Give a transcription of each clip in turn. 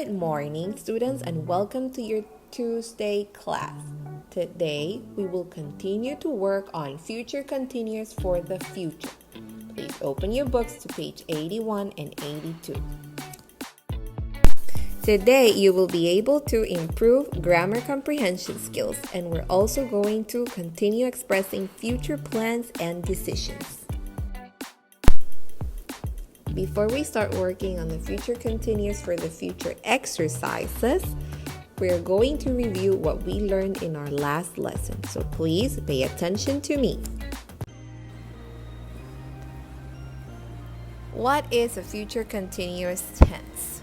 Good morning, students, and welcome to your Tuesday class. Today, we will continue to work on future continuous for the future. Please open your books to page 81 and 82. Today, you will be able to improve grammar comprehension skills, and we're also going to continue expressing future plans and decisions. Before we start working on the future continuous for the future exercises, we're going to review what we learned in our last lesson. So please pay attention to me. What is a future continuous tense?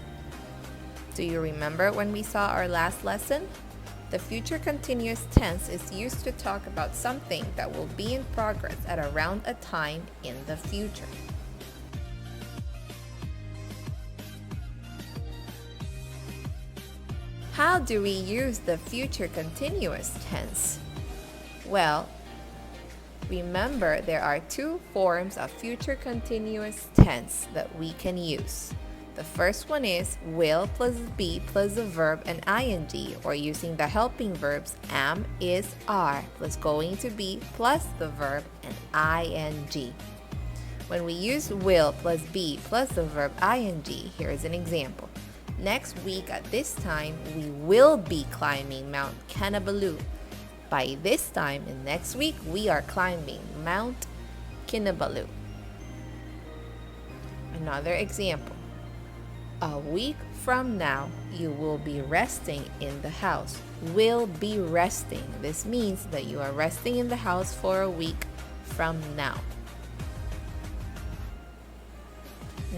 Do you remember when we saw our last lesson? The future continuous tense is used to talk about something that will be in progress at around a time in the future. How do we use the future continuous tense? Well, remember there are two forms of future continuous tense that we can use. The first one is will plus be plus the verb and ing, or using the helping verbs am, is, are plus going to be plus the verb and ing. When we use will plus be plus the verb ing, here is an example. Next week at this time, we will be climbing Mount Kinabalu. By this time and next week, we are climbing Mount Kinabalu. Another example. A week from now, you will be resting in the house. Will be resting. This means that you are resting in the house for a week from now.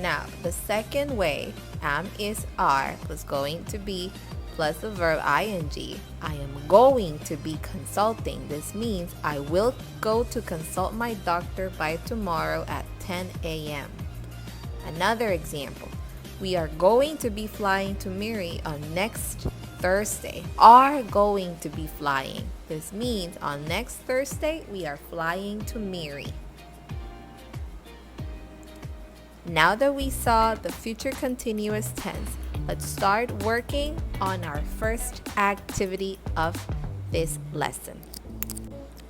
Now, the second way, am, is, are plus going to be plus the verb ing. I am going to be consulting. This means I will go to consult my doctor by tomorrow at 10 a.m. Another example, we are going to be flying to Miri on next Thursday. Are going to be flying. This means on next Thursday, we are flying to Miri. Now that we saw the future continuous tense, let's start working on our first activity of this lesson.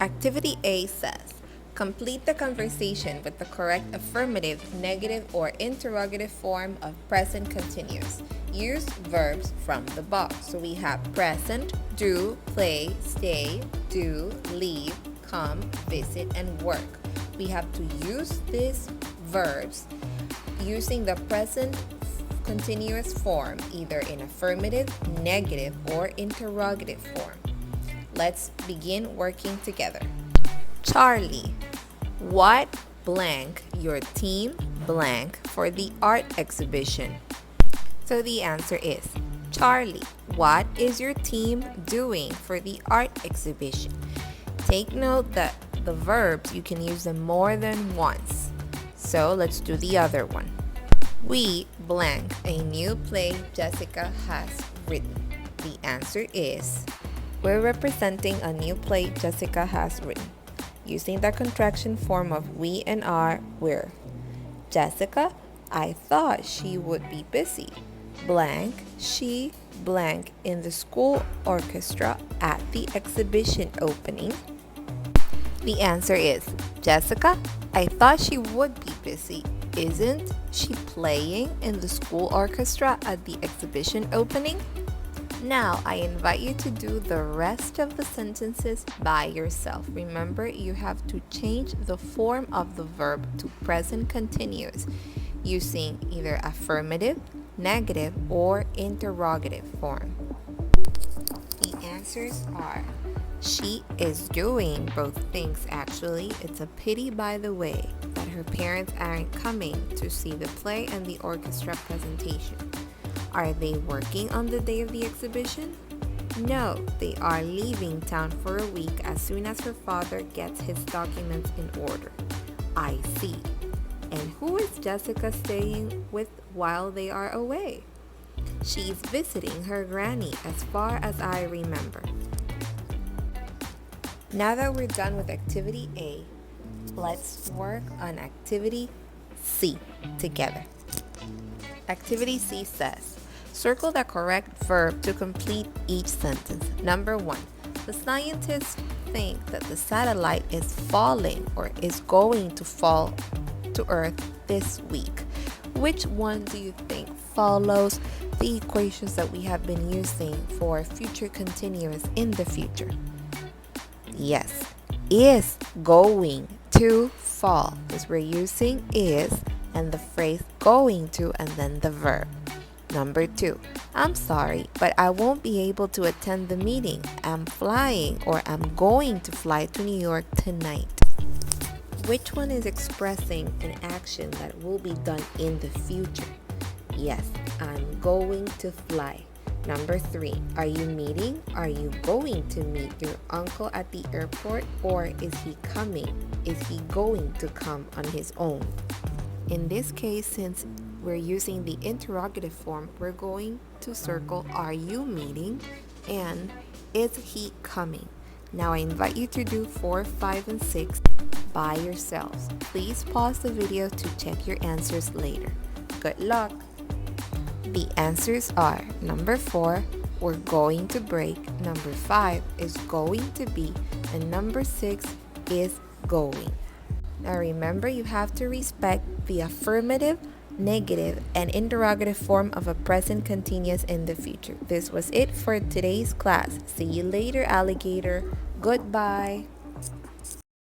Activity A says, complete the conversation with the correct affirmative, negative, or interrogative form of present continuous. Use verbs from the box. So we have present, do, play, stay, do, leave, come, visit, and work. We have to use these verbs using the present continuous form, either in affirmative, negative, or interrogative form. Let's begin working together. Charlie, what blank your team blank for the art exhibition? So the answer is, Charlie, what is your team doing for the art exhibition? Take note that the verbs, you can use them more than once. So let's do the other one. We blank a new play Jessica has written. The answer is, we're representing a new play Jessica has written. Using the contraction form of we and are, we're. Jessica, I thought she would be busy. Blank, she blank in the school orchestra at the exhibition opening. The answer is, Jessica, I thought she would be busy. Isn't she playing in the school orchestra at the exhibition opening? Now, I invite you to do the rest of the sentences by yourself. Remember, you have to change the form of the verb to present continuous using either affirmative, negative, or interrogative form. The answers are, she is doing both things actually. It's a pity, by the way, that her parents aren't coming to see the play and the orchestra presentation. Are they working on the day of the exhibition? No, they are leaving town for a week as soon as her father gets his documents in order. I see. And who is Jessica staying with while they are away? She's visiting her granny as far as I remember. Now that we're done with activity A, let's work on activity C together. Activity C says, Circle the correct verb to complete each sentence. Number 1. The scientists think that the satellite is falling or is going to fall to Earth this week. Which one do you think follows the equations that we have been using for future continuous in the future? Yes, is going to fall, because we're using is and the phrase going to and then the verb. Number 2, I'm sorry, but I won't be able to attend the meeting. I'm flying or I'm going to fly to New York tonight. Which one is expressing an action that will be done in the future? Yes, I'm going to fly. Number 3, are you meeting? Are you going to meet your uncle at the airport, or is he coming? Is he going to come on his own? In this case, since we're using the interrogative form, we're going to circle are you meeting and is he coming. Now I invite you to do 4, 5, and 6 by yourselves. Please pause the video to check your answers later. Good luck! The answers are number 4, we're going to break, number 5 is going to be, and number 6 is going. Now remember, you have to respect the affirmative, negative, and interrogative form of a present continuous in the future. This was it for today's class. See you later, alligator. Goodbye.